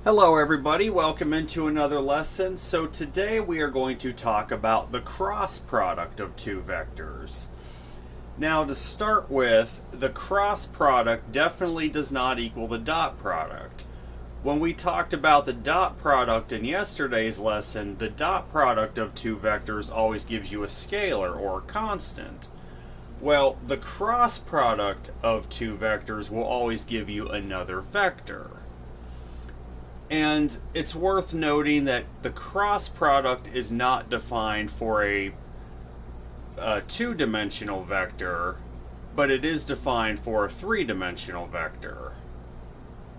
Hello everybody, welcome into another lesson. So today we are going to talk about the cross product of two vectors. Now to start with, the cross product definitely does not equal the dot product. When we talked about the dot product in yesterday's lesson, the dot product of two vectors always gives you a scalar or a constant. Well, the cross product of two vectors will always give you another vector. And it's worth noting that the cross product is not defined for a two-dimensional vector, but it is defined for a three-dimensional vector.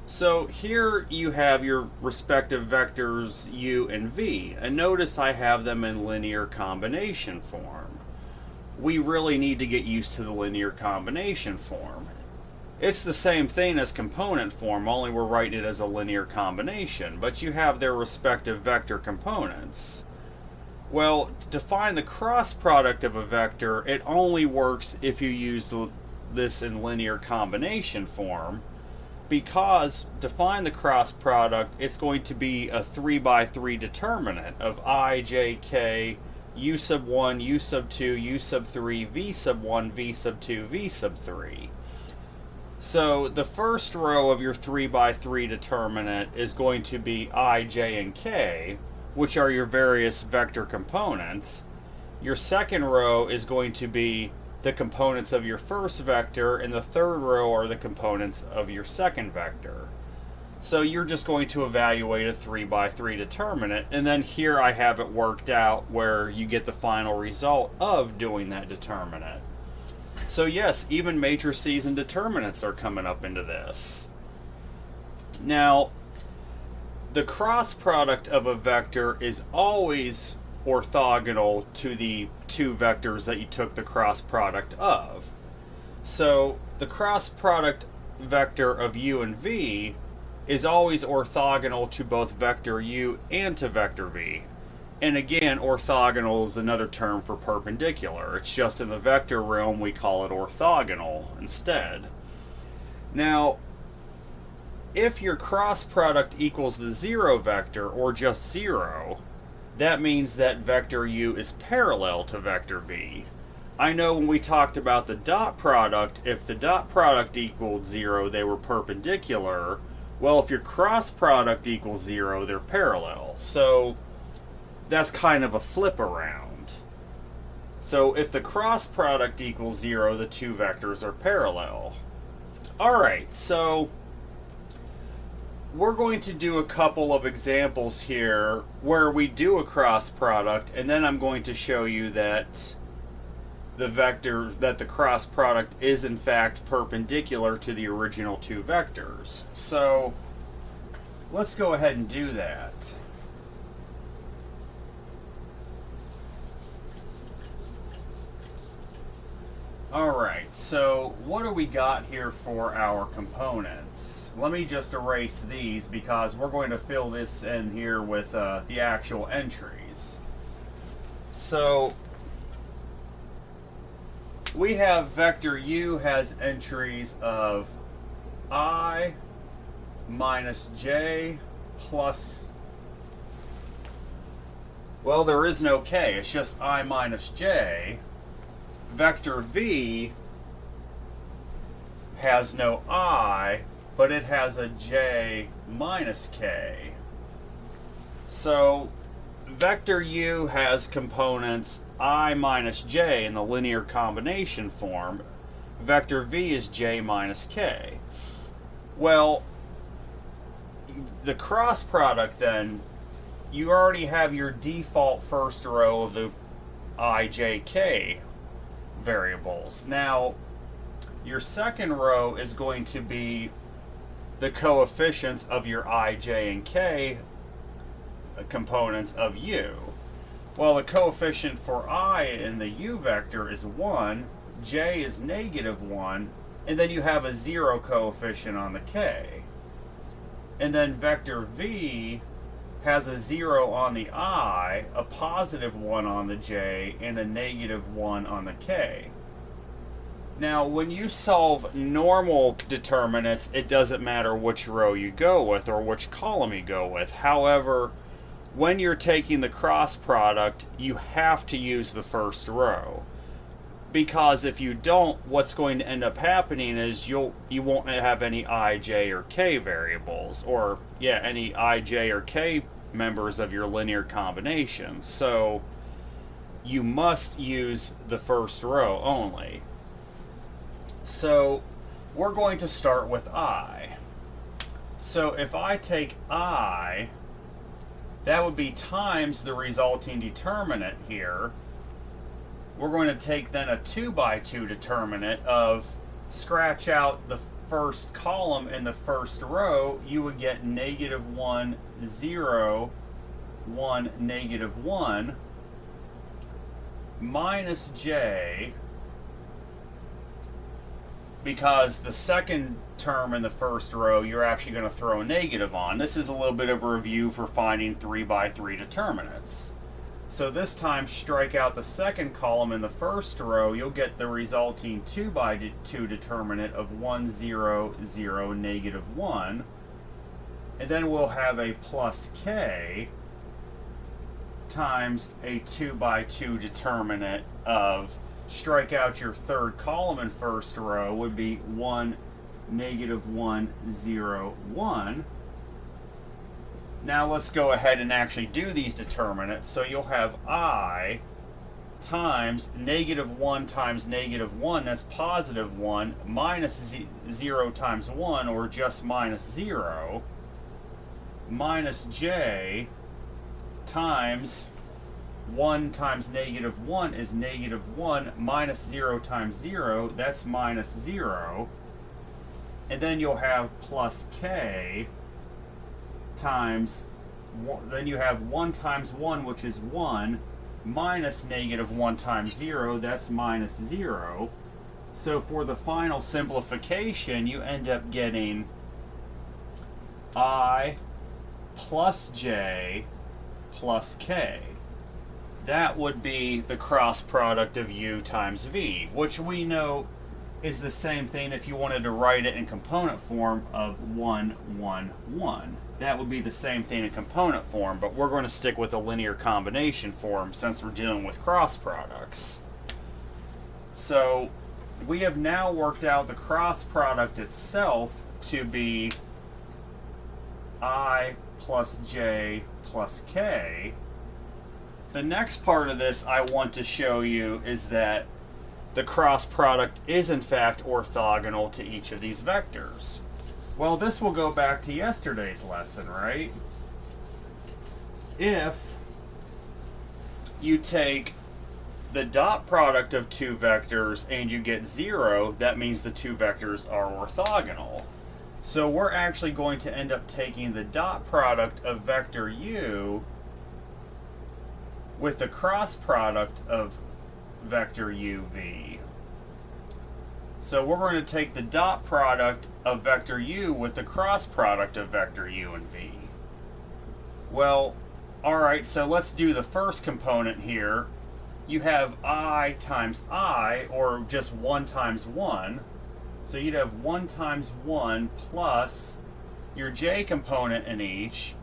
So here you have your respective vectors u and v, and notice I have them in linear combination form. We really need to get used to the linear combination form. It's the same thing as component form, only we're writing it as a linear combination, but you have their respective vector components. Well, to find the cross product of a vector, it only works if you use this in linear combination form, because to find the cross product, it's going to be a 3 by 3 determinant of I, j, k, u sub 1, u sub 2, u sub 3, v sub 1, v sub 2, v sub 3. So the first row of your 3 by 3 determinant is going to be I, j, and k, which are your various vector components. Your second row is going to be the components of your first vector, and the third row are the components of your second vector. So you're just going to evaluate a 3 by 3 determinant, and then here I have it worked out where you get the final result of doing that determinant. So yes, even matrices and determinants are coming up into this. Now, the cross product of a vector is always orthogonal to the two vectors that you took the cross product of. So the cross product vector of u and v is always orthogonal to both vector u and to vector v. And again, orthogonal is another term for perpendicular. It's just in the vector realm we call it orthogonal instead. Now, if your cross product equals the zero vector, or just 0, that means that vector u is parallel to vector v. I know when we talked about the dot product, if the dot product equaled 0, they were perpendicular. Well, if your cross product equals 0, they're parallel. So that's kind of a flip around. So if the cross product equals 0, the two vectors are parallel. Alright, so we're going to do a couple of examples here where we do a cross product, and then I'm going to show you that the cross product is in fact perpendicular to the original two vectors. So let's go ahead and do that. Alright, so what do we got here for our components? Let me just erase these because we're going to fill this in here with the actual entries. So we have vector u has entries of I minus j plus, well, there is no k, it's just I minus j. Vector v has no I, but it has a j minus k. So vector u has components I minus j in the linear combination form. Vector v is j minus k. Well, the cross product then, you already have your default first row of the I, j, k variables. Now, your second row is going to be the coefficients of your I, j, and k components of u. Well, the coefficient for I in the u vector is 1, j is negative 1, and then you have a 0 coefficient on the k. And then vector v has a 0 on the I, a positive 1 on the j, and a negative 1 on the k. Now, when you solve normal determinants, it doesn't matter which row you go with or which column you go with. However, when you're taking the cross product, you have to use the first row. Because if you don't, what's going to end up happening is you won't have any I, J, or K variables, or any I, J, or K members of your linear combination. So you must use the first row only. So we're going to start with I. So if I take I, that would be times the resulting determinant here. We're going to take then a 2 by 2 determinant of, scratch out the first column in the first row, you would get -1, 0, 1, -1, minus j, because the second term in the first row you're actually going to throw a negative on. This is a little bit of a review for finding 3 by 3 determinants. So this time, strike out the second column in the first row, you'll get the resulting 2 by 2 determinant of 1, 0, 0, -1. And then we'll have a plus k times a 2 by 2 determinant of, strike out your third column in first row, would be 1, -1, 0, 1. Now let's go ahead and actually do these determinants. So you'll have I times -1 times -1, that's +1, minus 0 times 1, or just minus 0, minus j times 1 times -1 is -1, minus 0 times 0, that's minus 0. And then you'll have plus k times, then you have 1 times 1, which is 1, minus -1 times 0, that's minus 0. So for the final simplification, you end up getting I plus j plus k. That would be the cross product of u times v, which we know is the same thing if you wanted to write it in component form of 1, 1, 1. That would be the same thing in component form, but we're going to stick with the linear combination form since we're dealing with cross products. So we have now worked out the cross product itself to be I plus j plus k. The next part of this I want to show you is that the cross product is in fact orthogonal to each of these vectors. Well, this will go back to yesterday's lesson, right? If you take the dot product of two vectors and you get 0, that means the two vectors are orthogonal. So we're actually going to end up taking the dot product of vector u with the cross product of vector uv. So we're going to take the dot product of vector u with the cross product of vector u and v. Well, alright, so let's do the first component here. You have I times I, or just 1 times 1. So you'd have 1 times 1 plus your j component in each.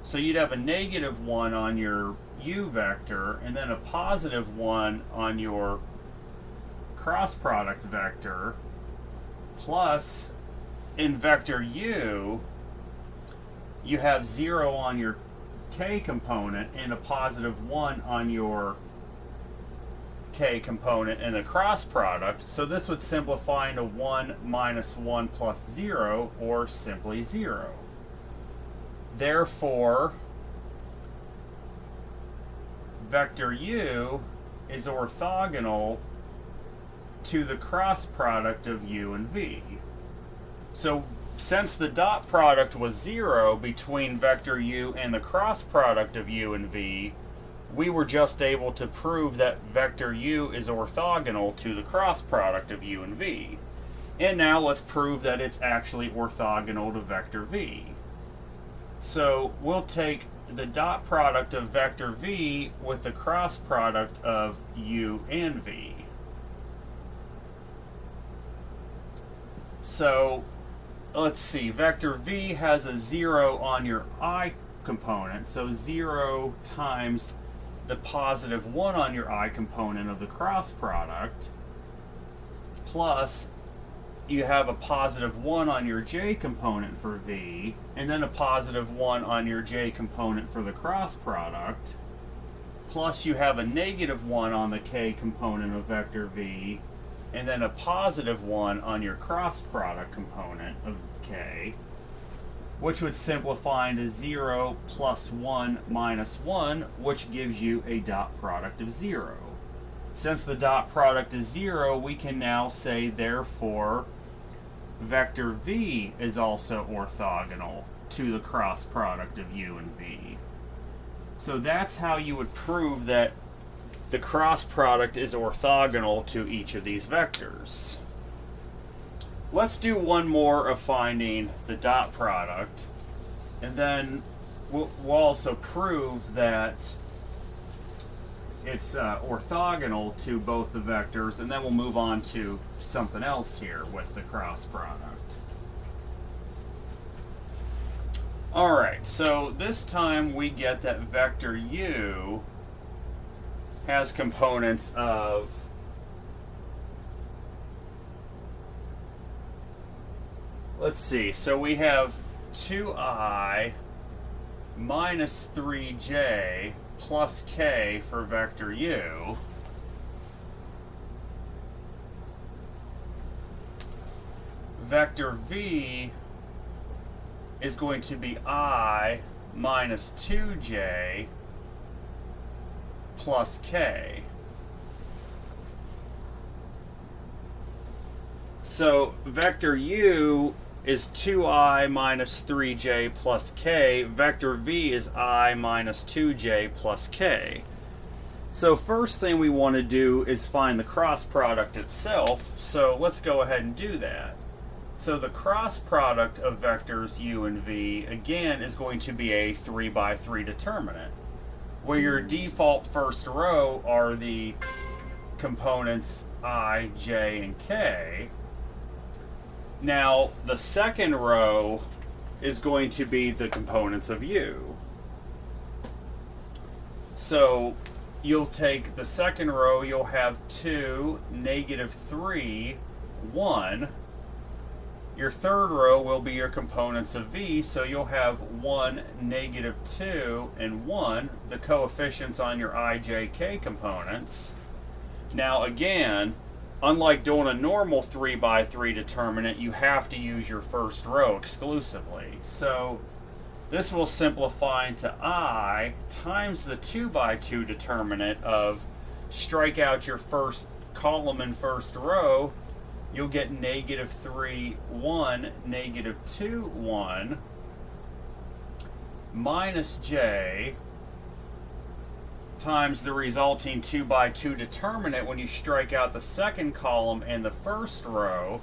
So you'd have a -1 on your u vector, and then a +1 on your cross product vector, plus in vector u, you have 0 on your k component and a +1 on your k component in the cross product. So this would simplify into 1 minus 1 plus 0, or simply 0. Therefore, vector u is orthogonal to the cross product of u and v. So since the dot product was 0 between vector u and the cross product of u and v, we were just able to prove that vector u is orthogonal to the cross product of u and v. And now let's prove that it's actually orthogonal to vector v. So we'll take the dot product of vector v with the cross product of u and v. So let's see, vector v has a 0 on your I component, so 0 times the positive 1 on your I component of the cross product, plus you have a positive 1 on your j component for v, and then a positive 1 on your j component for the cross product, plus you have a negative 1 on the k component of vector v, and then a positive 1 on your cross product component of k, which would simplify into 0 plus 1 minus 1, which gives you a dot product of 0. Since the dot product is 0, we can now say, therefore, vector v is also orthogonal to the cross product of u and v. So that's how you would prove that the cross product is orthogonal to each of these vectors. Let's do one more of finding the dot product, and then we'll also prove that it's orthogonal to both the vectors, and then we'll move on to something else here with the cross product. Alright, so this time we get that vector u has components of let's see, so we have 2i minus 3j plus k for vector u. Vector v is going to be I minus 2j plus k. So vector u is 2i minus 3j plus k. Vector v is I minus 2j plus k. So first thing we want to do is find the cross product itself. So let's go ahead and do that. So the cross product of vectors u and v, again, is going to be a 3 by 3 determinant, where your default first row are the components I, j, and k. Now, the second row is going to be the components of u. So you'll take the second row, you'll have 2, negative 3, 1. Your third row will be your components of v, so you'll have 1, negative 2, and 1, the coefficients on your I, j, k components. Now again, unlike doing a normal 3 by 3 determinant, you have to use your first row exclusively. So this will simplify into I times the 2 by 2 determinant of strike out your first column and first row, you'll get negative 3, 1, negative 2, 1, minus j times the resulting 2 by 2 determinant when you strike out the second column and the first row.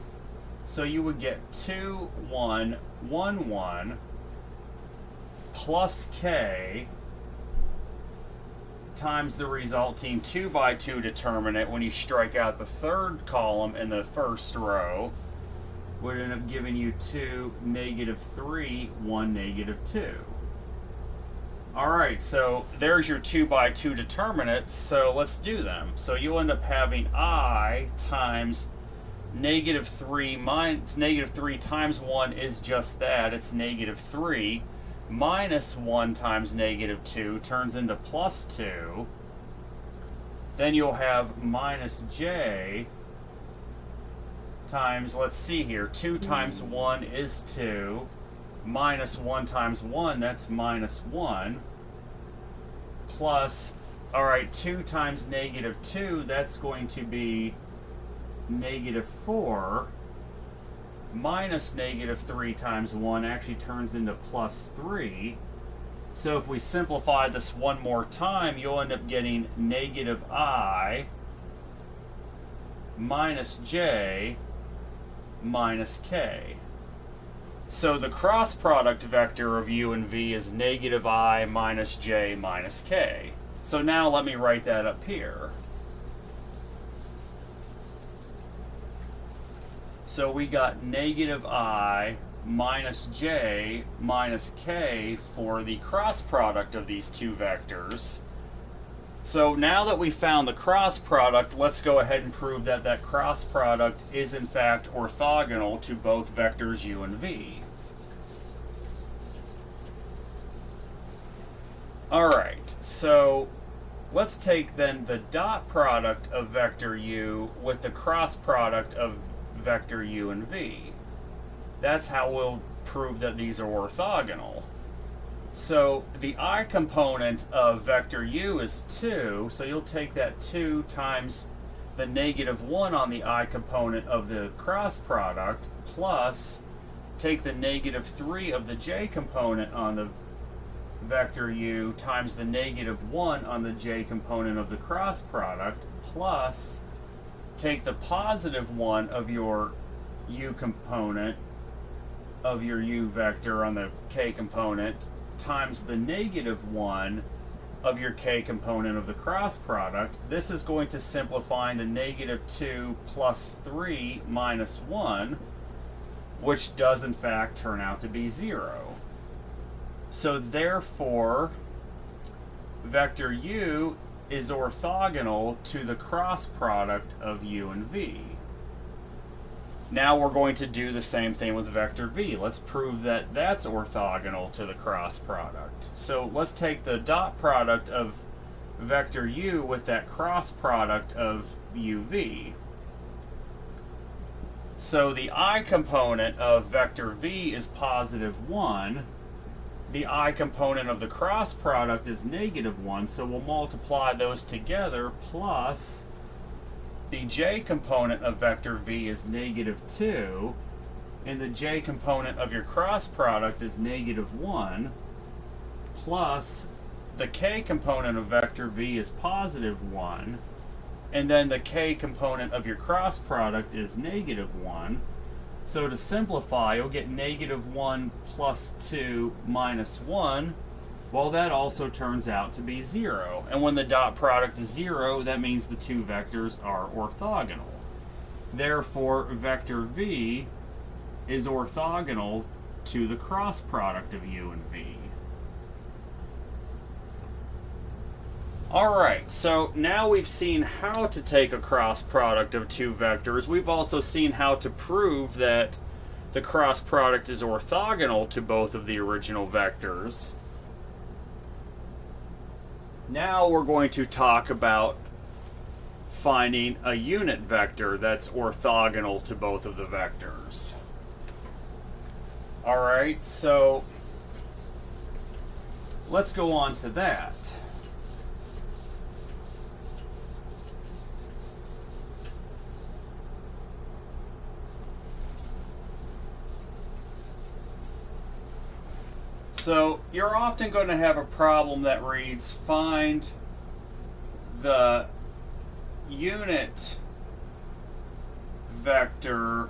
So you would get 2, 1, 1, 1 plus k times the resulting 2 by 2 determinant when you strike out the third column and the first row, would end up giving you 2, negative 3, 1, negative 2. Alright, so there's your 2 by 2 determinants, so let's do them. So you'll end up having I times negative 3 minus negative 3 times 1 is just that, it's negative 3. Minus 1 times negative 2 turns into plus 2. Then you'll have minus j times, let's see here, 2 times 1 is 2. Minus 1 times 1, that's minus 1. Plus, alright, 2 times negative 2, that's going to be negative 4. Minus negative 3 times 1 actually turns into plus 3. So if we simplify this one more time, you'll end up getting negative I minus j minus k. So the cross product vector of u and v is negative I minus j minus k. So now let me write that up here. So we got negative I minus j minus k for the cross product of these two vectors. So now that we found the cross product, let's go ahead and prove that that cross product is in fact orthogonal to both vectors u and v. Alright, so let's take then the dot product of vector u with the cross product of vector u and v. That's how we'll prove that these are orthogonal. So the I component of vector u is 2, so you'll take that 2 times the negative 1 on the I component of the cross product, plus take the negative 3 of the j component on the vector u times the negative 1 on the j component of the cross product, plus take the positive 1 of your u component of your u vector on the k component times the negative 1 of your k component of the cross product. This is going to simplify into negative 2 plus 3 minus 1, which does in fact turn out to be 0. So therefore, vector u is orthogonal to the cross product of u and v. Now we're going to do the same thing with vector v. Let's prove that that's orthogonal to the cross product. So let's take the dot product of vector u with that cross product of uv. So the I component of vector v is positive 1. The I component of the cross product is negative 1, so we'll multiply those together, plus the j component of vector v is negative 2, and the j component of your cross product is negative 1, plus the k component of vector v is positive 1, and then the k component of your cross product is negative 1. So to simplify, you'll get negative 1 plus 2 minus 1. Well, that also turns out to be 0. And when the dot product is 0, that means the two vectors are orthogonal. Therefore, vector v is orthogonal to the cross product of u and v. Alright, so now we've seen how to take a cross product of two vectors. We've also seen how to prove that the cross product is orthogonal to both of the original vectors. Now we're going to talk about finding a unit vector that's orthogonal to both of the vectors. Alright, so let's go on to that. So you're often going to have a problem that reads, find the unit vector.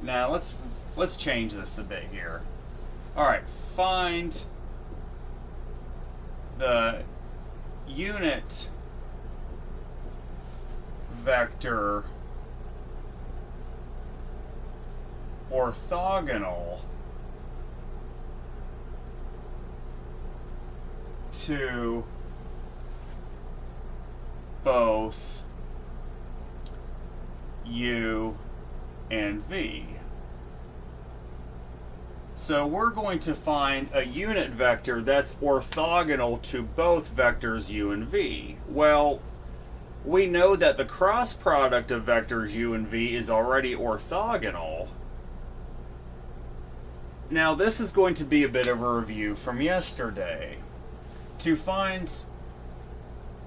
Now let's change this a bit here. All right, find the unit vector orthogonal to both u and v. So we're going to find a unit vector that's orthogonal to both vectors u and v. Well, we know that the cross product of vectors u and v is already orthogonal. Now this is going to be a bit of a review from yesterday. To find,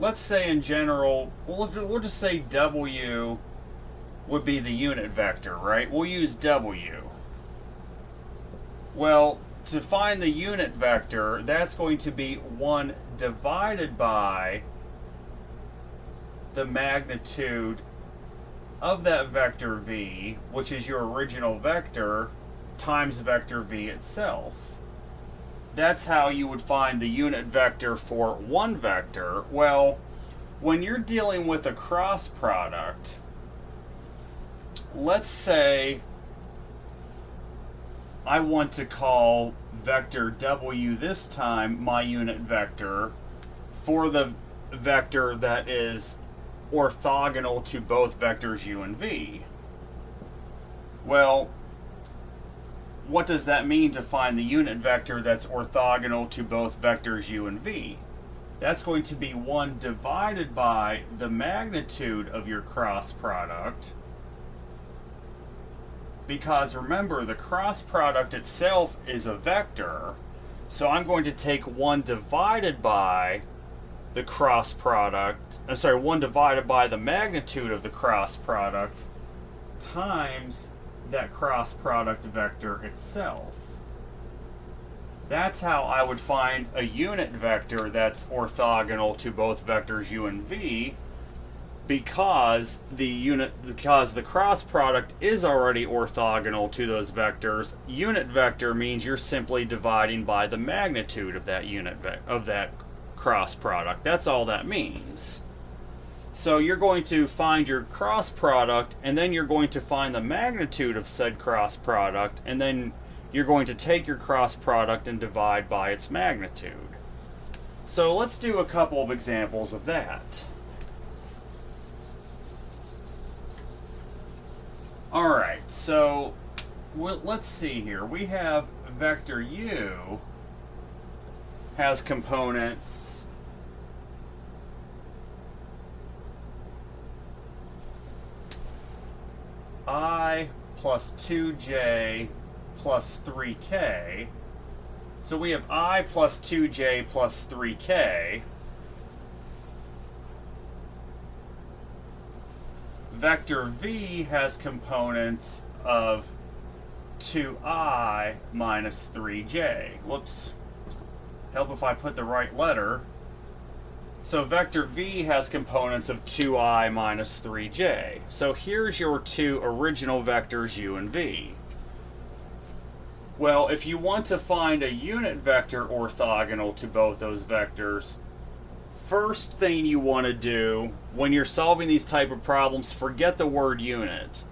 let's say in general, we'll just say w would be the unit vector, right? We'll use w. Well, to find the unit vector, that's going to be 1 divided by the magnitude of that vector v, which is your original vector, times vector v itself. That's how you would find the unit vector for one vector. Well, when you're dealing with a cross product, let's say I want to call vector W this time my unit vector for the vector that is orthogonal to both vectors u and v. Well, what does that mean to find the unit vector that's orthogonal to both vectors u and v? That's going to be 1 divided by the magnitude of your cross product, because remember, the cross product itself is a vector, so I'm going to take 1 divided by the cross product, 1 divided by the magnitude of the cross product times that cross product vector itself. That's how I would find a unit vector that's orthogonal to both vectors u and v, because the cross product is already orthogonal to those vectors. Unit vector means you're simply dividing by the magnitude of that that cross product. That's all that means. So you're going to find your cross product, and then you're going to find the magnitude of said cross product, and then you're going to take your cross product and divide by its magnitude. So let's do a couple of examples of that. Alright, so let's see here. We have vector u has components I plus 2j plus 3k. So we have I plus 2j plus 3k. Vector v has components of 2i minus 3j. Whoops. Help if I put the right letter. So vector v has components of 2i minus 3j. So here's your 2 original vectors u and v. Well, if you want to find a unit vector orthogonal to both those vectors, first thing you want to do when you're solving these type of problems, forget the word unit.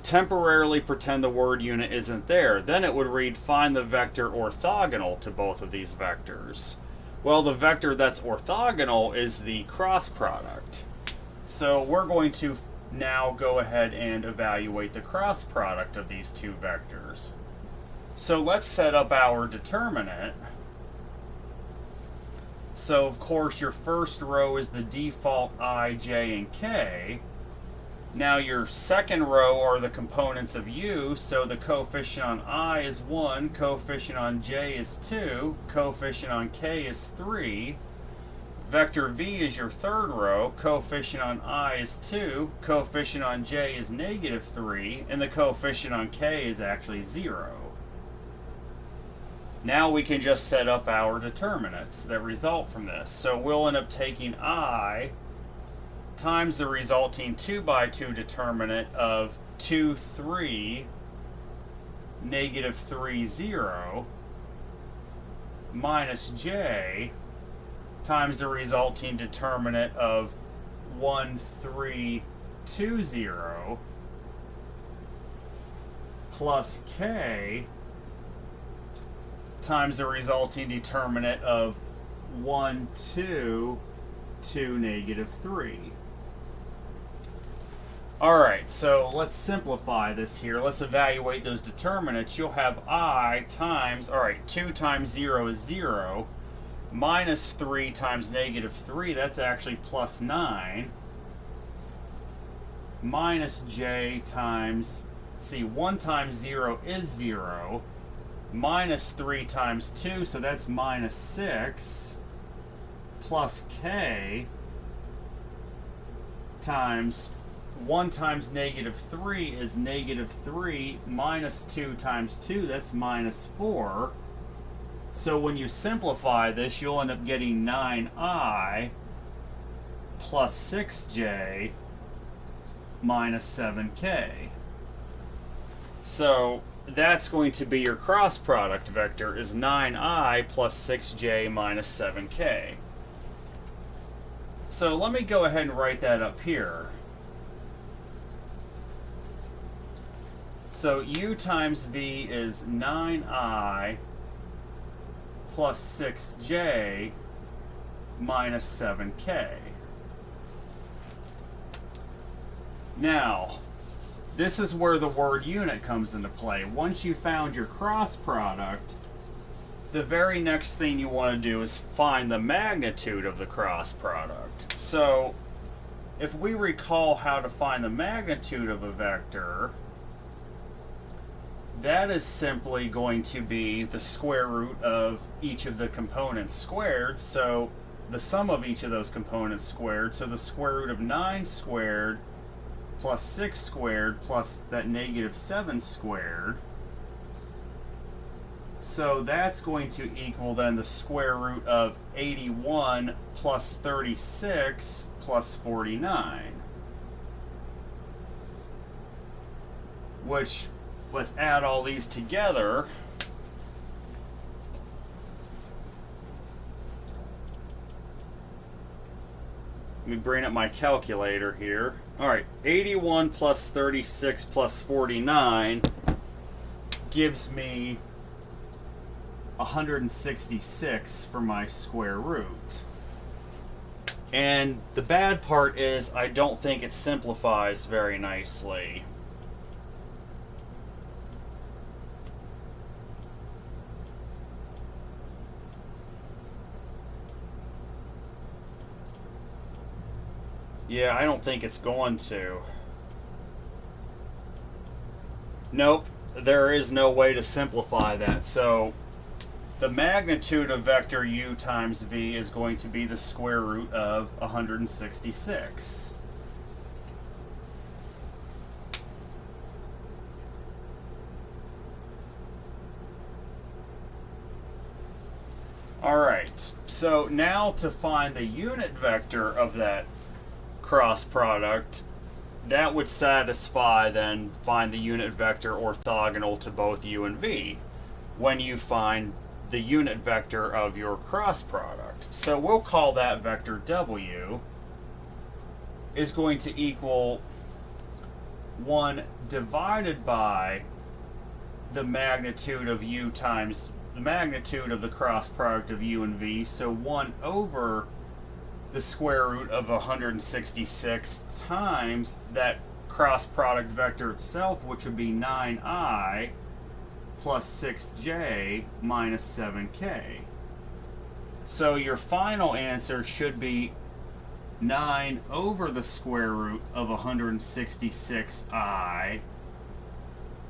Temporarily pretend the word unit isn't there. Then it would read, find the vector orthogonal to both of these vectors. Well, the vector that's orthogonal is the cross product. So we're going to now go ahead and evaluate the cross product of these two vectors. So let's set up our determinant. So of course your first row is the default I, j, and k. Now your second row are the components of u, so the coefficient on I is 1, coefficient on j is 2, coefficient on k is 3. Vector v is your third row, coefficient on I is 2, coefficient on j is negative 3, and the coefficient on k is actually 0. Now we can just set up our determinants that result from this. So we'll end up taking I times the resulting 2 by 2 determinant of 2, 3, negative 3, 0, minus j times the resulting determinant of 1, 3, 2, 0, plus k times the resulting determinant of 1, 2, 2, negative 3. Alright, so let's simplify this here. Let's evaluate those determinants. You'll have I times, 2 times 0 is 0, minus 3 times negative 3, that's actually plus 9, minus j times, 1 times 0 is 0, minus 3 times 2, so that's minus 6, plus k times 1 times negative 3 is negative 3, minus 2 times 2, that's minus 4. So when you simplify this, you'll end up getting 9i plus 6j minus 7k. So that's going to be your cross product vector, is 9i plus 6j minus 7k. So let me go ahead and write that up here. So u times v is 9I plus 6j minus 7k. Now, this is where the word unit comes into play. Once you found your cross product, the very next thing you want to do is find the magnitude of the cross product. So, if we recall how to find the magnitude of a vector, that is simply going to be the square root of each of the components squared. So, the sum of each of those components squared. So, the square root of 9 squared plus 6 squared plus that negative 7 squared. So that's going to equal then the square root of 81 plus 36 plus 49. Which, let's add all these together. Let me bring up my calculator here. Alright, 81 plus 36 plus 49 gives me 166 for my square root. And the bad part is I don't think it simplifies very nicely. Yeah, I don't think it's going to. Nope, there is no way to simplify that. So the magnitude of vector u times v is going to be the square root of 166. Alright, so now to find the unit vector of that cross product, that would satisfy then find the unit vector orthogonal to both u and v when you find the unit vector of your cross product. So we'll call that vector w is going to equal 1 divided by the magnitude of u times the magnitude of the cross product of u and v, so 1 over the square root of 166 times that cross product vector itself, which would be 9I plus 6j minus 7k. So your final answer should be 9 over the square root of 166I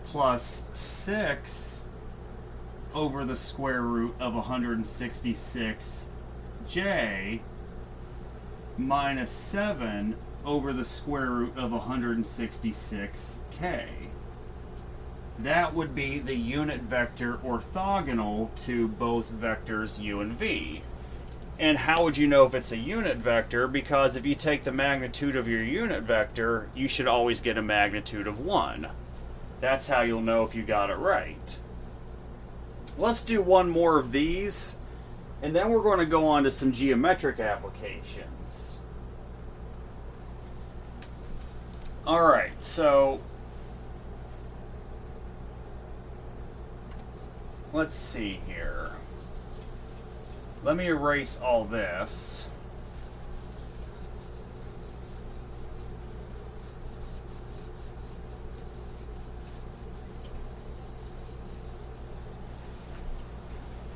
plus 6 over the square root of 166j minus 7 over the square root of 166k. That would be the unit vector orthogonal to both vectors u and v. And how would you know if it's a unit vector? Because if you take the magnitude of your unit vector, you should always get a magnitude of 1. That's how you'll know if you got it right. Let's do one more of these, and then we're going to go on to some geometric applications. Alright, so let's see here. Let me erase all this.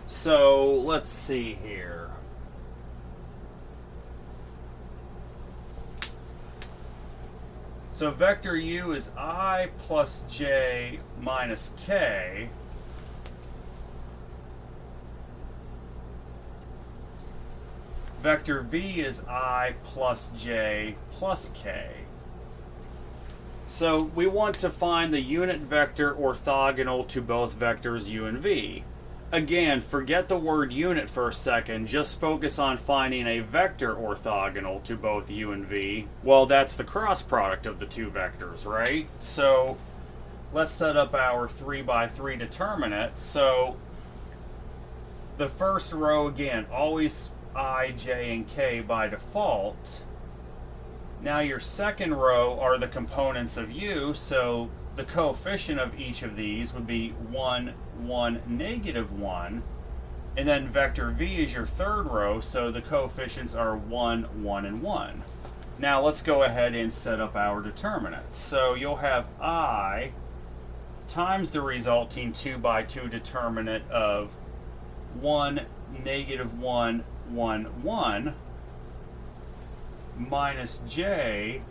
So let's see here. So vector u is I plus j minus k. Vector v is I plus j plus k. So we want to find the unit vector orthogonal to both vectors u and v. Again, forget the word unit for a second, just focus on finding a vector orthogonal to both u and v. Well, that's the cross product of the two vectors, right? So let's set up our 3x3 determinant. So the first row, again, always I, j, and k by default. Now your second row are the components of u, so the coefficient of each of these would be 1, 1, negative 1. And then vector v is your third row, so the coefficients are 1, 1, and 1. Now let's go ahead and set up our determinants. So you'll have I times the resulting 2 by 2 determinant of 1, negative 1, 1, 1 minus j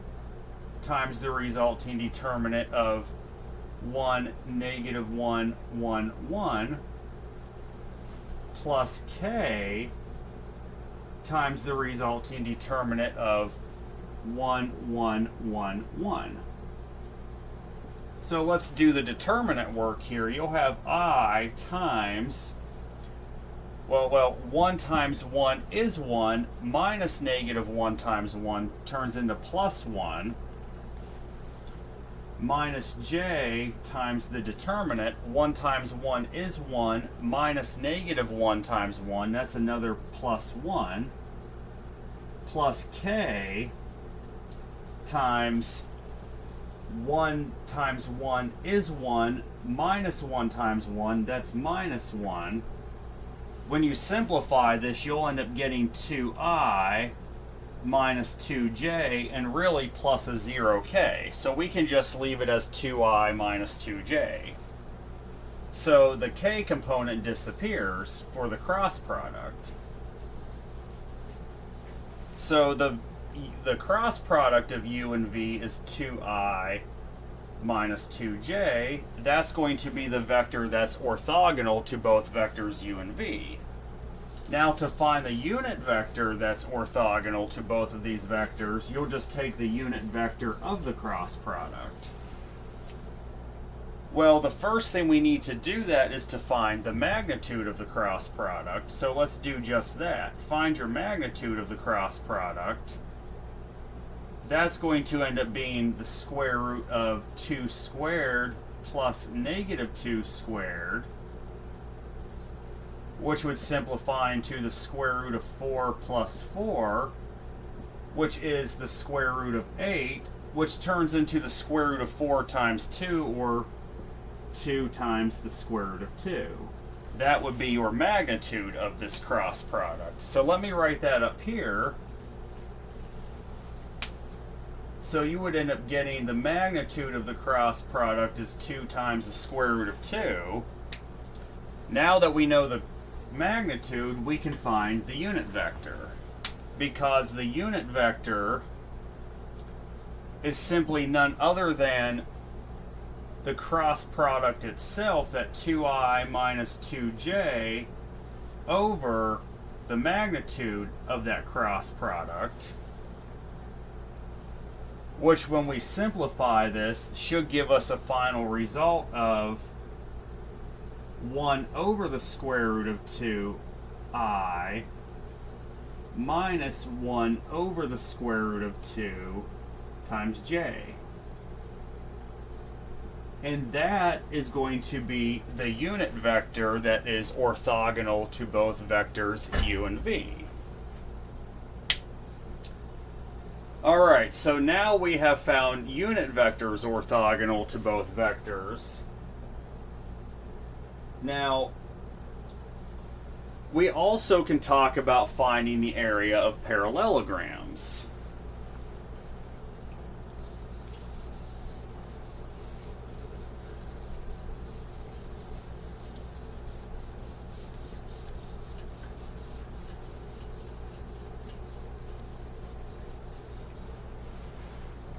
times the resulting determinant of 1, negative 1, 1, 1 plus k times the resulting determinant of 1, 1, 1, 1. So let's do the determinant work here. You'll have I times, well, 1 times 1 is 1, minus negative 1 times 1 turns into plus 1, minus j times the determinant. 1 times 1 is 1, minus negative 1 times 1, that's another plus 1, plus k times 1 times 1 is 1, minus 1 times 1, that's minus 1. When you simplify this, you'll end up getting 2i minus 2j, and really plus a 0k. So we can just leave it as 2i minus 2j. So the k component disappears for the cross product. So the cross product of u and v is 2i minus 2j. That's going to be the vector that's orthogonal to both vectors u and v. Now to find the unit vector that's orthogonal to both of these vectors, you'll just take the unit vector of the cross product. Well, the first thing we need to do that is to find the magnitude of the cross product. So let's do just that. Find your magnitude of the cross product. That's going to end up being the square root of 2 squared plus negative 2 squared, which would simplify into the square root of 4 plus 4, which is the square root of 8, which turns into the square root of 4 times 2, or 2 times the square root of 2. That would be your magnitude of this cross product. So let me write that up here. So you would end up getting the magnitude of the cross product is 2 times the square root of 2. Now that we know the magnitude, we can find the unit vector, because the unit vector is simply none other than the cross product itself, that 2i minus 2j, over the magnitude of that cross product, which when we simplify this should give us a final result of 1 over the square root of 2i minus 1 over the square root of 2 times j. And that is going to be the unit vector that is orthogonal to both vectors u and v. Alright, so now we have found unit vectors orthogonal to both vectors. Now, we also can talk about finding the area of parallelograms.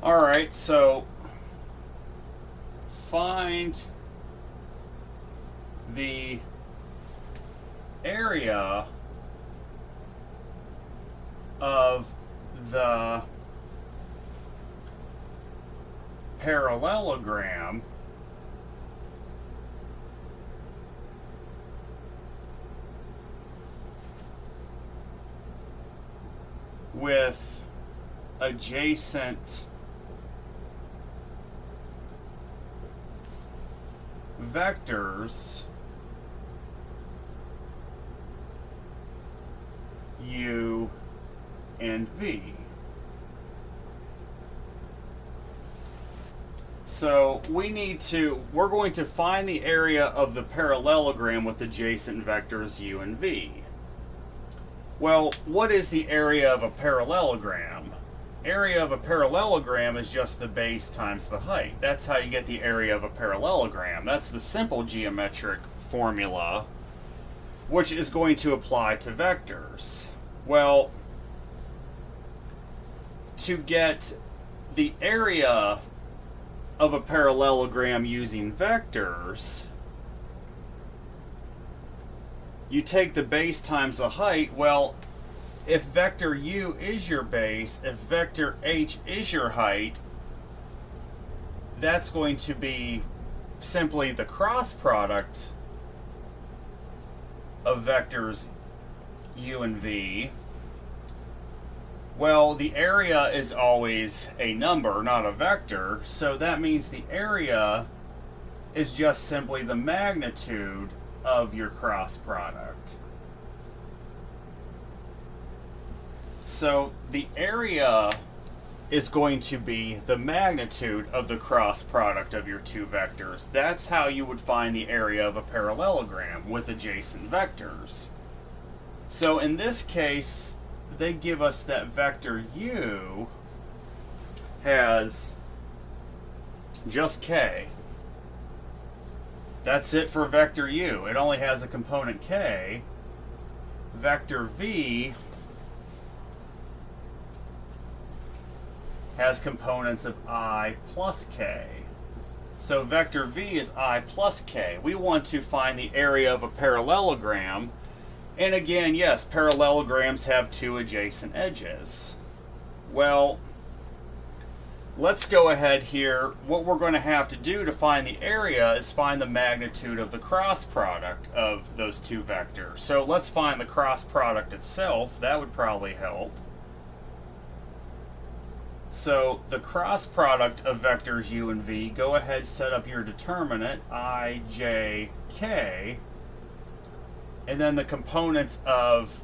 Alright, so find the area of the parallelogram with adjacent vectors u and v. So we're going to find the area of the parallelogram with adjacent vectors u and v. Well, what is the area of a parallelogram? Area of a parallelogram is just the base times the height. That's how you get the area of a parallelogram. That's the simple geometric formula, which is going to apply to vectors. Well, to get the area of a parallelogram using vectors, you take the base times the height. Well, if vector u is your base, if vector h is your height, that's going to be simply the cross product of vectors u and v. Well, the area is always a number, not a vector, so that means the area is just simply the magnitude of your cross product. So the area is going to be the magnitude of the cross product of your two vectors. That's how you would find the area of a parallelogram with adjacent vectors. So in this case, they give us that vector u has just k. That's it for vector u. It only has a component k. Vector v has components of I plus k. So vector v is I plus k. We want to find the area of a parallelogram. And again, yes, parallelograms have two adjacent edges. Well, let's go ahead here. What we're going to have to do to find the area is find the magnitude of the cross product of those two vectors. So let's find the cross product itself. That would probably help. So the cross product of vectors u and v, go ahead, set up your determinant, I, j, k. And then the components of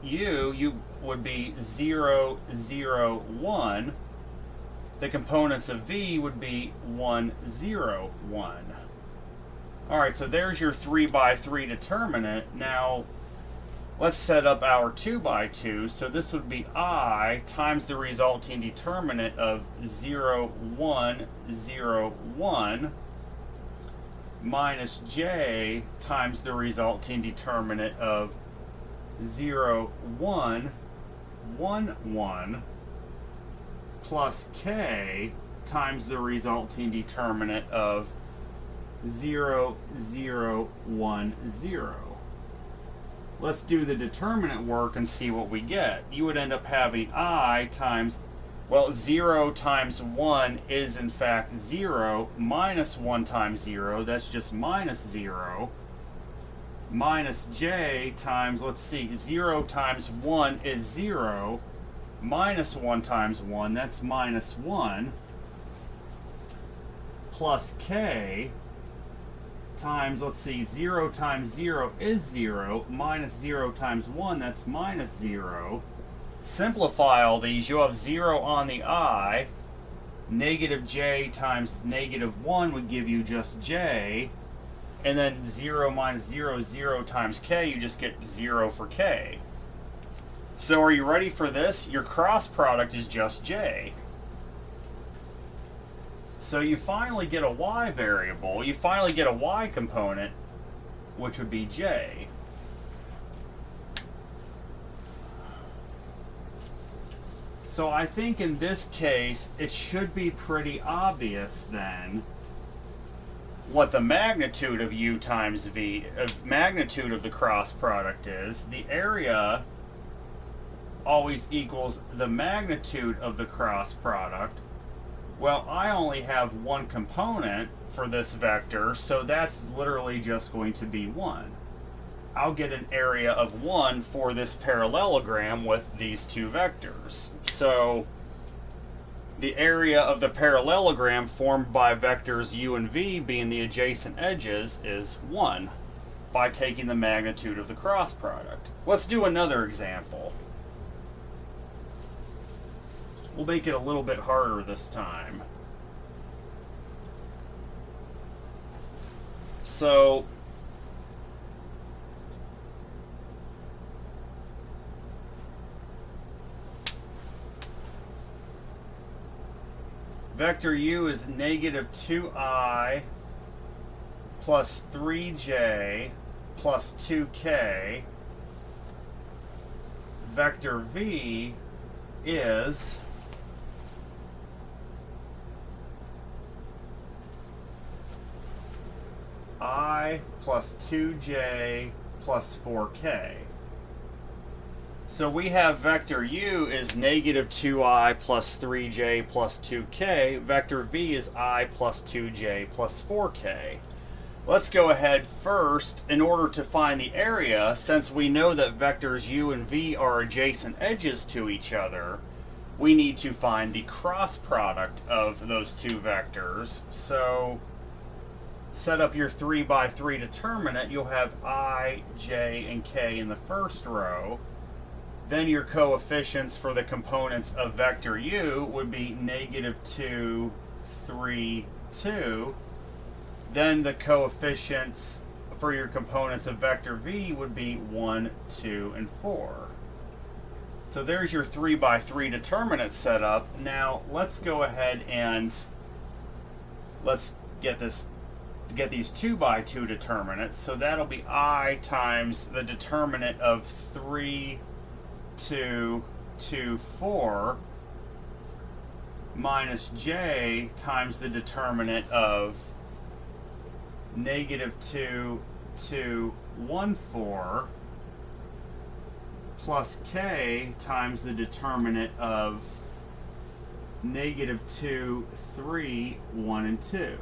u would be 0, 0, 1. The components of v would be 1, 0, 1. All right, so there's your 3 by 3 determinant. Now, let's set up our 2 by 2. So this would be I times the resulting determinant of 0, 1, 0, 1 minus j times the resulting determinant of 0, 1, 1, 1 plus k times the resulting determinant of 0, 0, 1, 0. Let's do the determinant work and see what we get. You would end up having I times, well, 0 times 1 is in fact 0, minus 1 times 0, that's just minus 0, minus j times, let's see, 0 times 1 is 0, minus 1 times 1, that's minus 1, plus k times, let's see, 0 times 0 is 0, minus 0 times 1, that's minus 0. Simplify all these, you'll have 0 on the I, negative j times negative 1 would give you just j, and then 0 minus 0, 0 times k, you just get 0 for k. So are you ready for this? Your cross product is just j. So you finally get a y variable, you finally get a y component, which would be j. So I think in this case, it should be pretty obvious then what the magnitude of u times v, magnitude of the cross product is. The area always equals the magnitude of the cross product. Well, I only have one component for this vector, so that's literally just going to be 1. I'll get an area of 1 for this parallelogram with these two vectors. So the area of the parallelogram formed by vectors u and v being the adjacent edges is 1 by taking the magnitude of the cross product. Let's do another example. We'll make it a little bit harder this time. So vector u is negative 2I plus 3j plus 2k. Vector v is I plus 2j plus 4k. So we have vector u is negative 2I plus 3j plus 2k. Vector v is I plus 2j plus 4k. Let's go ahead first, in order to find the area, since we know that vectors u and v are adjacent edges to each other, we need to find the cross product of those two vectors. So set up your 3 by 3 determinant. You'll have I, j, and k in the first row. Then your coefficients for the components of vector u would be negative 2, 3, 2. Then the coefficients for your components of vector v would be 1, 2, and 4. So there's your 3 by 3 determinant set up. Now let's go ahead and let's get these 2 by 2 determinants. So that'll be I times the determinant of 3, 2, 2, 4 minus j times the determinant of negative 2, 2, 1, 4 plus k times the determinant of negative 2, 3, 1, and 2.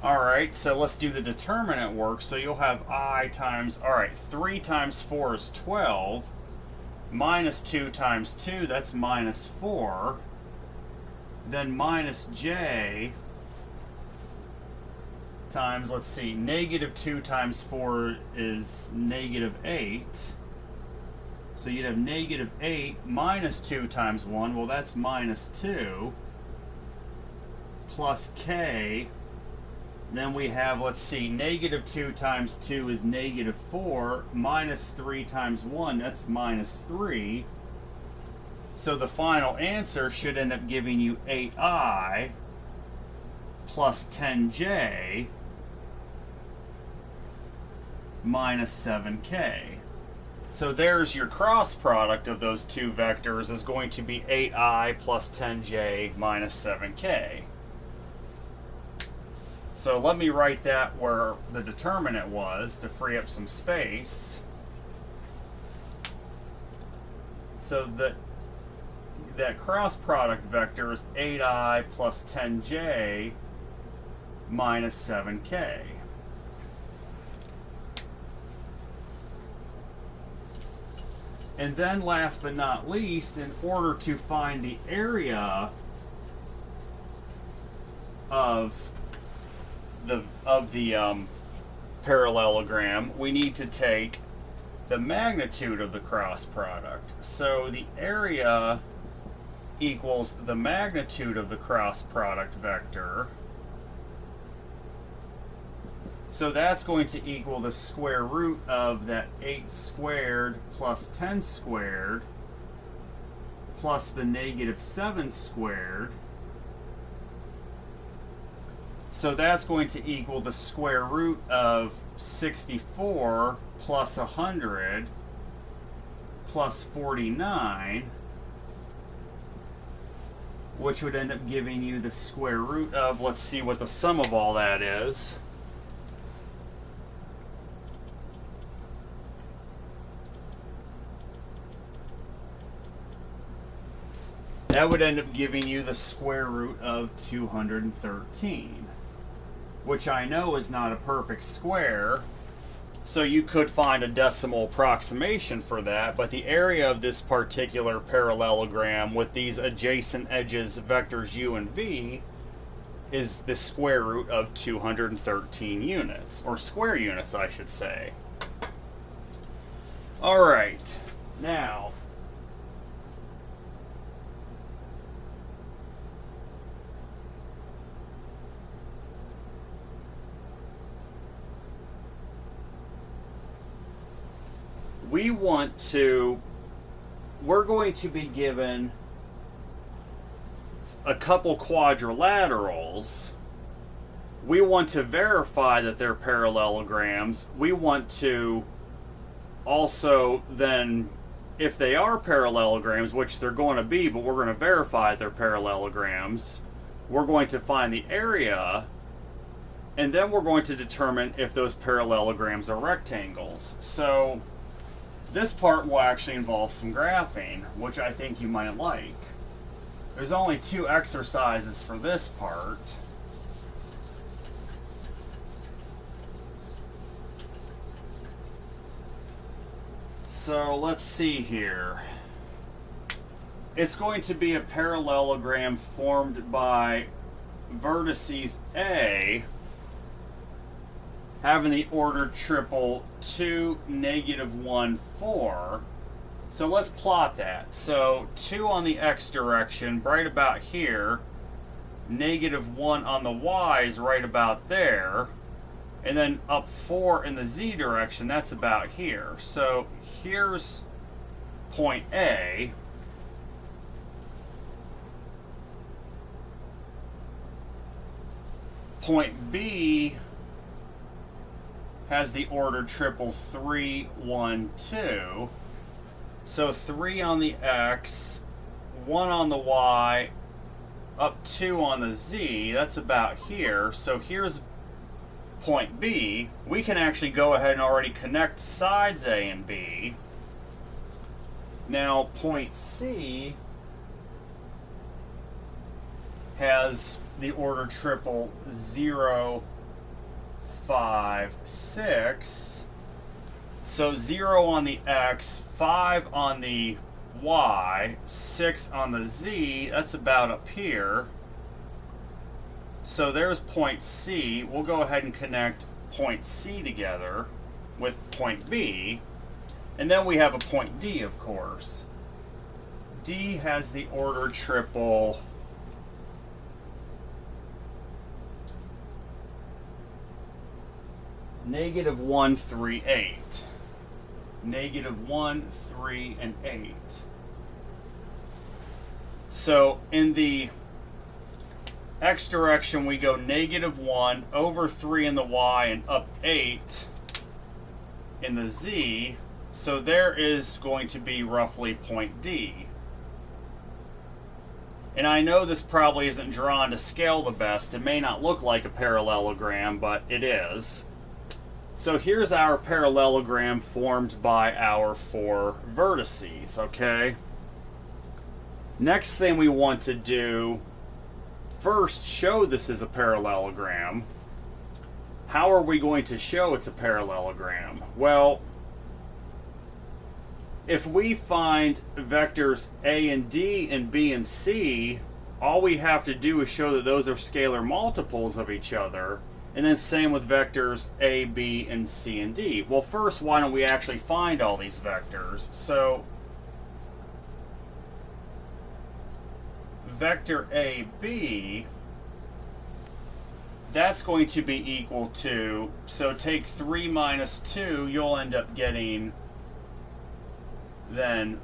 Alright, so let's do the determinant work. So you'll have I times, alright, 3 times 4 is 12, minus 2 times 2, that's minus 4, then minus j times, let's see, negative 2 times 4 is negative 8. So you'd have negative 8 minus 2 times 1, well that's minus 2, plus k. Then we have, let's see, negative 2 times 2 is negative 4, minus 3 times 1, that's minus 3. So the final answer should end up giving you 8i plus 10j minus 7k. So there's your cross product of those two vectors is going to be 8i plus 10j minus 7k. So let me write that where the determinant was to free up some space. So that cross product vector is 8i plus 10j minus 7k. And then last but not least, in order to find the area of the parallelogram, we need to take the magnitude of the cross product. So the area equals the magnitude of the cross product vector. So that's going to equal the square root of that 8 squared plus 10 squared plus the negative 7 squared. So that's going to equal the square root of 64 plus 100 plus 49, which would end up giving you the square root of, let's see what the sum of all that is. That would end up giving you the square root of 213, which I know is not a perfect square, so you could find a decimal approximation for that, but the area of this particular parallelogram with these adjacent edges vectors u and v is the square root of 213 units, or square units I should say. Alright, now we're going to be given a couple quadrilaterals. We want to verify that they're parallelograms. We want to also then, if they are parallelograms, which they're going to be, but we're going to verify they're parallelograms, we're going to find the area, and then we're going to determine if those parallelograms are rectangles. So this part will actually involve some graphing, which I think you might like. There's only 2 exercises for this part. So let's see here. It's going to be a parallelogram formed by vertices A having the order triple 2, -1, 4. So let's plot that. So 2 on the x direction, right about here. -1 on the y is right about there. And then up 4 in the z direction, that's about here. So here's point A. Point B has the order triple 3, 1, 2. So 3 on the x, 1 on the y, up 2 on the z. That's about here. So here's point B. We can actually go ahead and already connect sides A and B. Now point C has the order triple 0, 5, 6. So 0 on the x, 5 on the y, 6 on the z. That's about up here. So there's point C. We'll go ahead and connect point C together with point B. And then we have a point D, of course. D has the order triple -1, 3, 8. -1, 3, and 8. So in the x direction, we go -1 over 3 in the y and up 8 in the z. So there is going to be roughly point D. And I know this probably isn't drawn to scale the best. It may not look like a parallelogram, but it is. So here's our parallelogram formed by our 4 vertices, okay? Next thing we want to do, first show this is a parallelogram. How are we going to show it's a parallelogram? Well, if we find vectors A and D and B and C, all we have to do is show that those are scalar multiples of each other. And then same with vectors A, B, and C and D. Well, first, why don't we actually find all these vectors? So vector AB, that's going to be equal to, so take 3 minus 2, you'll end up getting, then,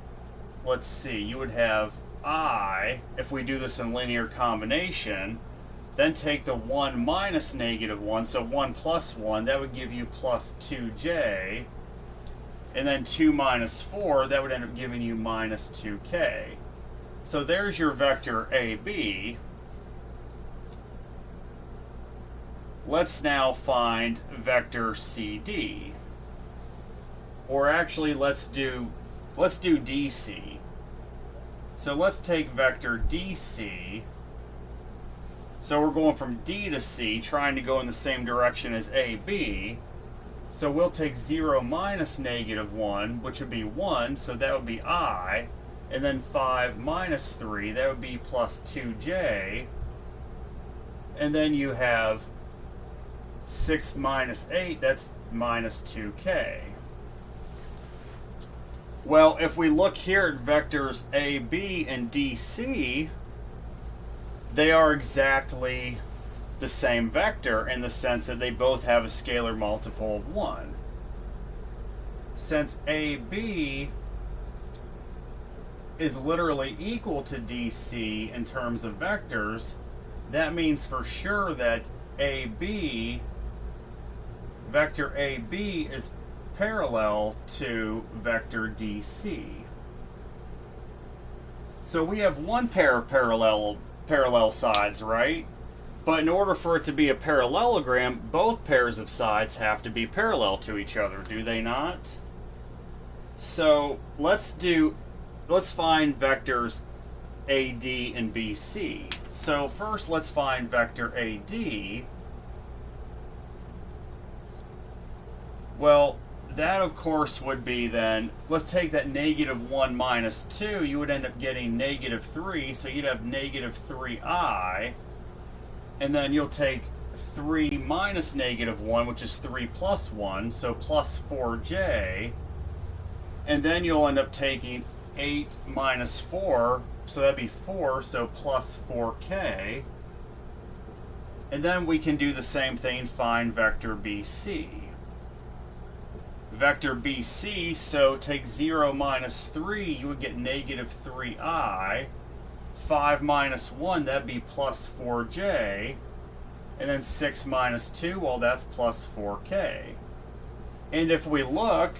let's see, you would have I, if we do this in linear combination, then take the 1 minus -1, so 1 plus 1, that would give you plus 2j, and then 2 minus 4, that would end up giving you minus 2k. So there's your vector AB. Let's now find vector CD. Or actually, let's do DC. So let's take vector DC. So we're going from D to C, trying to go in the same direction as AB. So we'll take 0 minus -1, which would be 1, so that would be I. And then 5 minus 3, that would be plus 2j. And then you have 6 minus 8, that's minus 2k. Well, if we look here at vectors AB and DC, they are exactly the same vector in the sense that they both have a scalar multiple of 1. since AB is literally equal to DC in terms of vectors, that means for sure that AB, vector AB, is parallel to vector DC. So we have one pair of parallel sides, right? But in order for it to be a parallelogram, both pairs of sides have to be parallel to each other, do they not? So let's find vectors AD and BC. So first let's find vector AD. Well, that of course would be then, let's take that -1 minus 2, you would end up getting -3, so you'd have -3i, and then you'll take 3 minus -1, which is 3 plus 1, so plus 4j, and then you'll end up taking 8 minus 4, so that'd be 4, so plus 4k, and then we can do the same thing, find vector BC. Vector BC, so take 0 minus 3, you would get -3i. 5 minus 1, that'd be plus 4j. And then 6 minus 2, well, that's plus 4k. And if we look,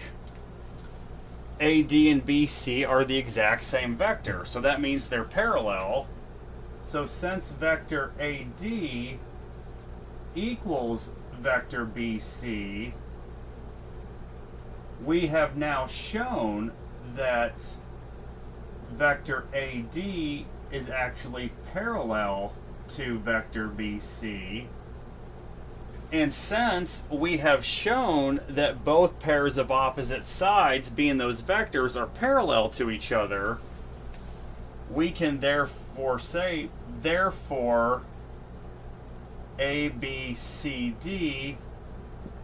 AD and BC are the exact same vector, so that means they're parallel. So since vector AD equals vector BC, we have now shown that vector AD is actually parallel to vector BC. And since we have shown that both pairs of opposite sides, being those vectors, are parallel to each other, we can therefore say, therefore, ABCD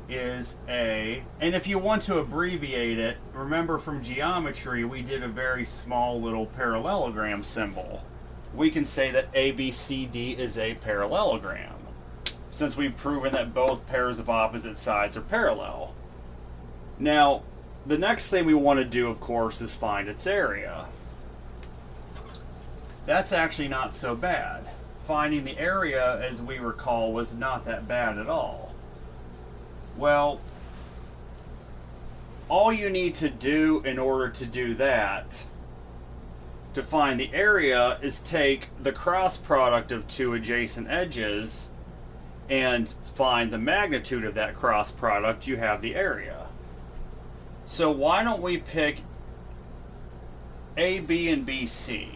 is a, and if you want to abbreviate it, remember from geometry we did a very small little parallelogram symbol. We can say that ABCD is a parallelogram, since we've proven that both pairs of opposite sides are parallel. Now, the next thing we want to do, of course, is find its area. That's actually not so bad. Finding the area, as we recall, was not that bad at all. Well, all you need to do in order to do that, to find the area, is take the cross product of two adjacent edges and find the magnitude of that cross product. You have the area. So why don't we pick AB and BC?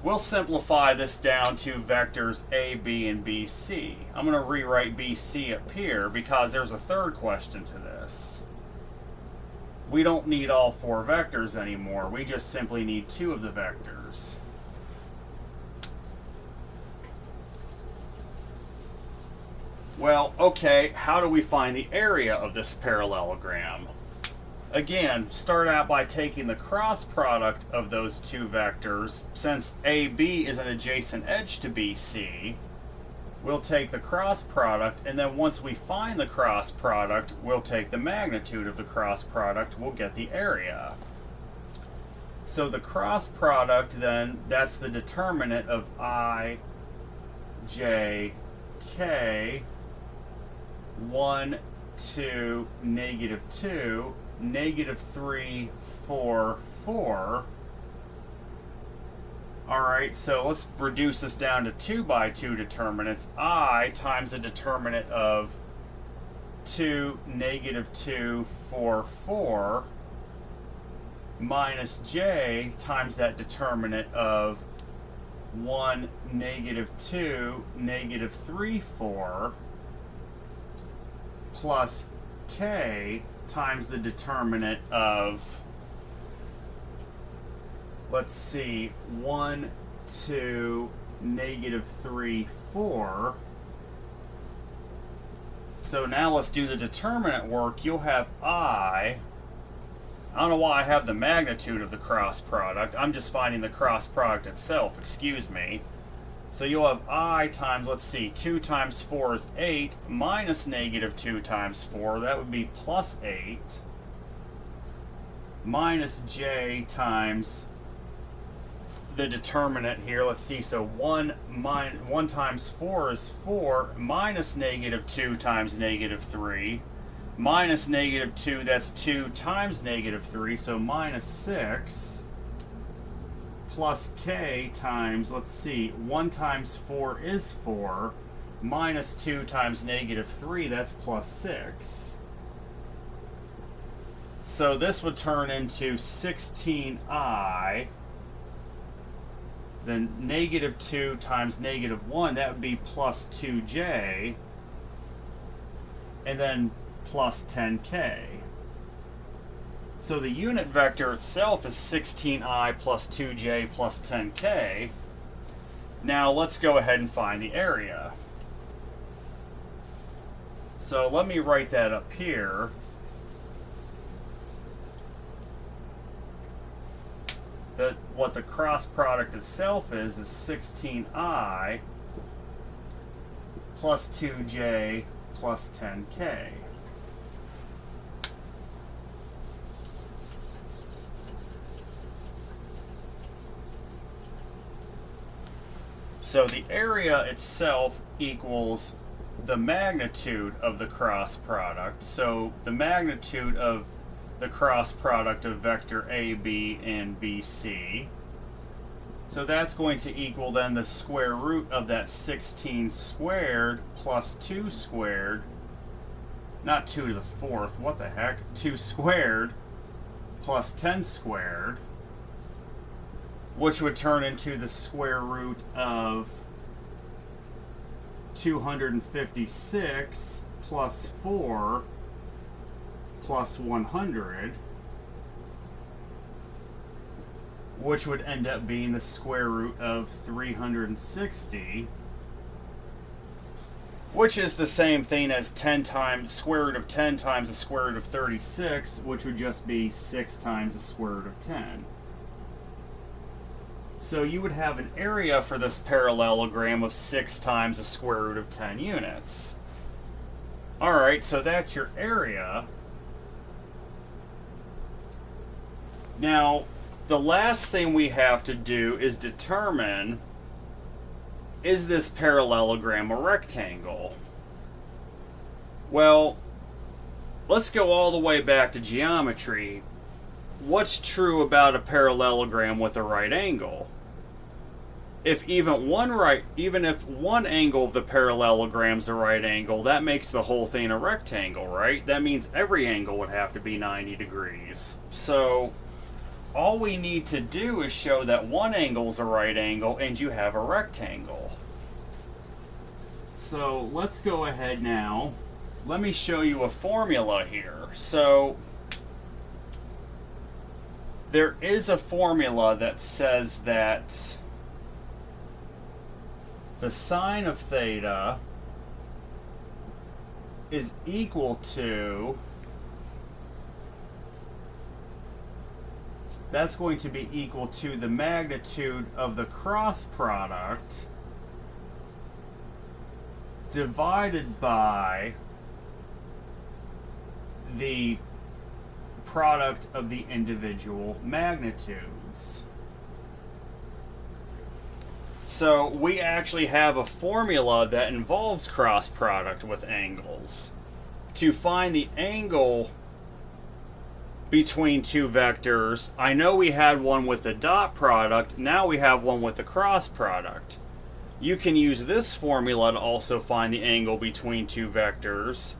We'll simplify this down to vectors A, B, and BC. I'm going to rewrite BC up here because there's a third question to this. We don't need all four vectors anymore. We just simply need two of the vectors. Well, okay, how do we find the area of this parallelogram? Again, start out by taking the cross product of those two vectors. Since AB is an adjacent edge to BC, we'll take the cross product, and then once we find the cross product, we'll take the magnitude of the cross product. We'll get the area. So the cross product, then, that's the determinant of I, J, K, 1, 2, -2, -3, 4, 4. Alright, so let's reduce this down to 2 by 2 determinants. I times the determinant of 2, -2, 4, 4, minus j times that determinant of 1, -2, -3, 4, plus k times the determinant of, let's see, 1, 2, -3, 4. So now let's do the determinant work. You'll have I don't know why I have the magnitude of the cross product. I'm just finding the cross product itself, excuse me. So you'll have I times, let's see, 2 times 4 is 8, minus negative 2 times 4, that would be plus 8, minus j times the determinant here, let's see, so 1 times 4 is 4, minus negative 2 times negative 3, minus negative 2, that's 2 times negative 3, so minus 6, plus k times, let's see, 1 times 4 is 4, minus 2 times negative 3, that's plus 6. So this would turn into 16i, then negative 2 times negative 1, that would be plus 2j, and then plus 10k. So the unit vector itself is 16i plus 2j plus 10k. Now let's go ahead and find the area. So let me write that up here. What the cross product itself is 16i plus 2j plus 10k. So the area itself equals the magnitude of the cross product. So the magnitude of the cross product of vector AB and BC. So that's going to equal then the square root of that 16 squared plus 2 squared, not 2 to the 4th, what the heck, 2 squared plus 10 squared, which would turn into the square root of 256 plus 4 plus 100, which would end up being the square root of 360, which is the same thing as 10 times square root of 10 times the square root of 36, which would just be 6 times the square root of 10. So you would have an area for this parallelogram of 6 times the square root of 10 units. Alright, so that's your area. Now, the last thing we have to do is determine, is this parallelogram a rectangle? Well, let's go all the way back to geometry. What's true about a parallelogram with a right angle? If even if one angle of the parallelogram is a right angle, that makes the whole thing a rectangle, right? That means every angle would have to be 90 degrees. So all we need to do is show that one angle is a right angle and you have a rectangle. So let's go ahead now. Let me show you a formula here. So there is a formula that says that the sine of theta is equal to, that's going to be equal to the magnitude of the cross product divided by the product of the individual magnitudes. So we actually have a formula that involves cross product with angles. To find the angle between two vectors, I know we had one with the dot product, now we have one with the cross product. You can use this formula to also find the angle between two vectors.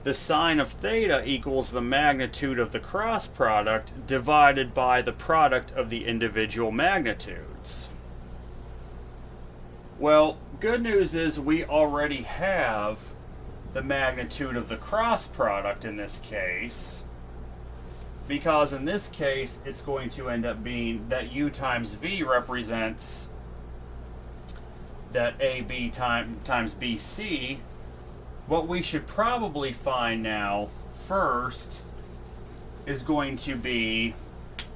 The sine of theta equals the magnitude of the cross product divided by the product of the individual magnitudes. Well, good news is we already have the magnitude of the cross product in this case, because in this case it's going to end up being that u times v represents that AB times BC. What we should probably find now first is going to be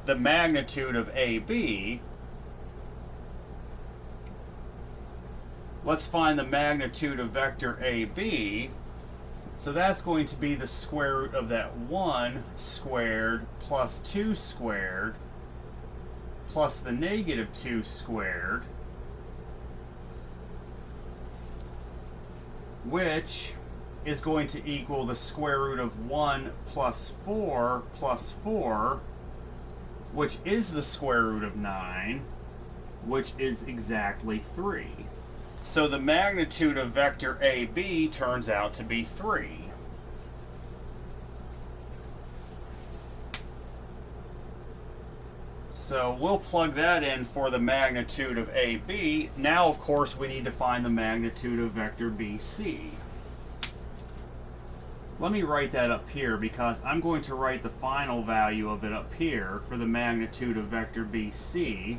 the magnitude of AB, let's find the magnitude of vector AB. So that's going to be the square root of that 1 squared plus 2 squared plus the negative 2 squared, which is going to equal the square root of 1 plus 4, which is the square root of 9, which is exactly 3. So the magnitude of vector AB turns out to be 3. So we'll plug that in for the magnitude of AB. Now, of course, we need to find the magnitude of vector BC. Let me write that up here because I'm going to write the final value of it up here for the magnitude of vector BC.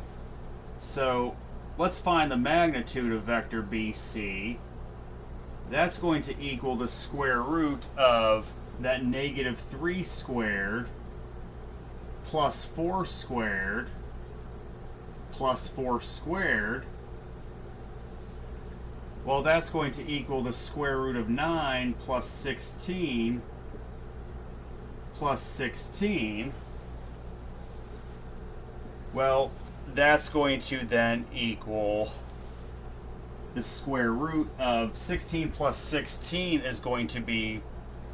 So let's find the magnitude of vector BC. That's going to equal the square root of that negative 3 squared plus 4 squared plus 4 squared. Well, that's going to equal the square root of 9 plus 16 plus 16. Well, that's going to then equal the square root of 16 plus 16 is going to be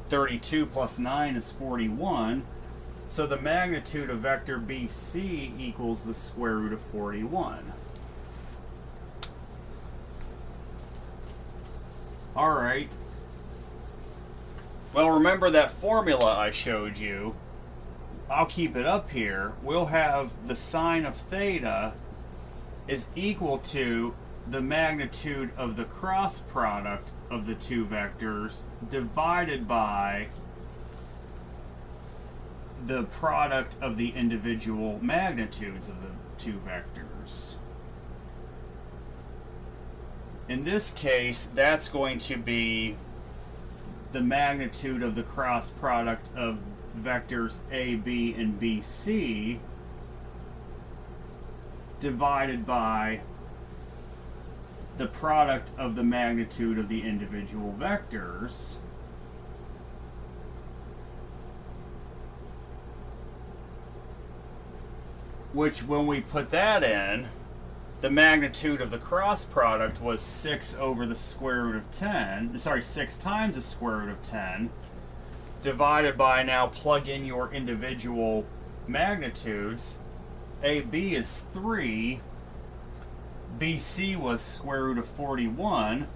32 plus 9 is 41. So the magnitude of vector BC equals the square root of 41. All right. Well, remember that formula I showed you. I'll keep it up here. We'll have the sine of theta is equal to the magnitude of the cross product of the two vectors divided by the product of the individual magnitudes of the two vectors. In this case, that's going to be the magnitude of the cross product of vectors AB and BC divided by the product of the magnitude of the individual vectors, which when we put that in, the magnitude of the cross product was 6 over the square root of 10, 6 times the square root of 10, divided by, now plug in your individual magnitudes. AB is 3, BC was square root of 41.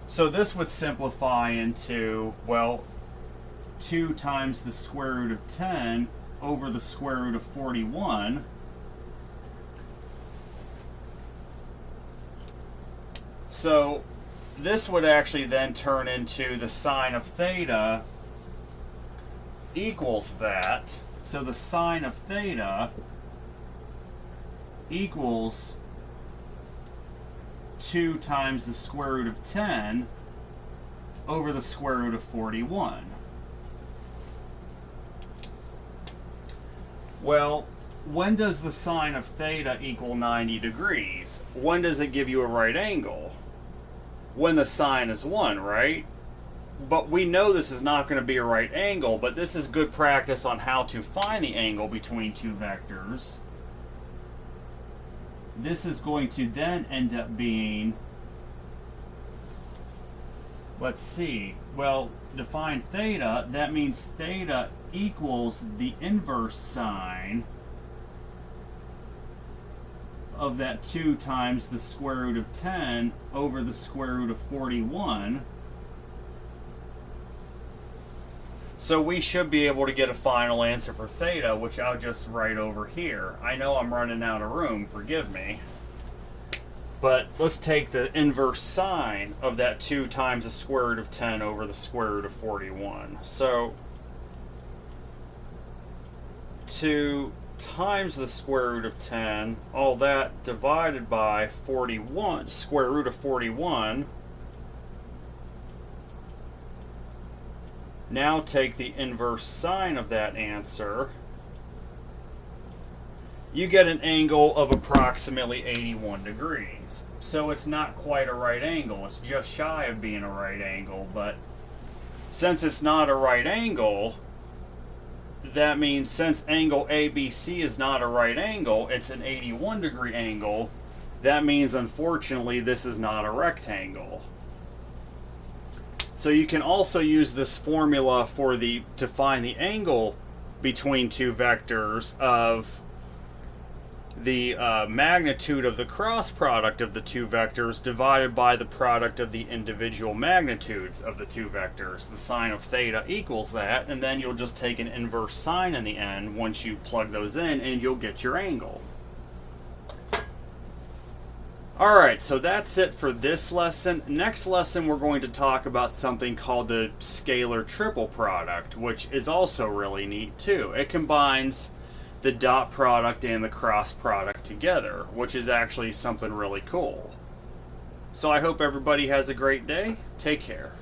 So this would simplify into, well, 2 times the square root of 10 over the square root of 41. So this would actually then turn into the sine of theta equals that. So the sine of theta equals 2 times the square root of 10 over the square root of 41. Well, when does the sine of theta equal 90 degrees? When does it give you a right angle? When the sine is 1, right? But we know this is not going to be a right angle, but this is good practice on how to find the angle between two vectors. This is going to then end up being, let's see, well, define theta, that means theta equals the inverse sine of that 2 times the square root of 10 over the square root of 41. So we should be able to get a final answer for theta, which I'll just write over here. I know I'm running out of room, forgive me. But let's take the inverse sine of that 2 times the square root of 10 over the square root of 41. So 2 times the square root of 10, all that divided by 41, square root of 41. Now take the inverse sine of that answer you get an angle of approximately 81 degrees. So it's not quite a right angle. It's just shy of being a right angle. But since it's not a right angle, that means since angle ABC is not a right angle, it's an 81 degree angle. That means, unfortunately, this is not a rectangle. So you can also use this formula to find the angle between two vectors of the magnitude of the cross product of the two vectors divided by the product of the individual magnitudes of the two vectors. The sine of theta equals that, and then you'll just take an inverse sine in the end once you plug those in, and you'll get your angle. Alright, so that's it for this lesson. Next lesson we're going to talk about something called the scalar triple product, which is also really neat too. It combines the dot product and the cross product together, which is actually something really cool. So I hope everybody has a great day. Take care.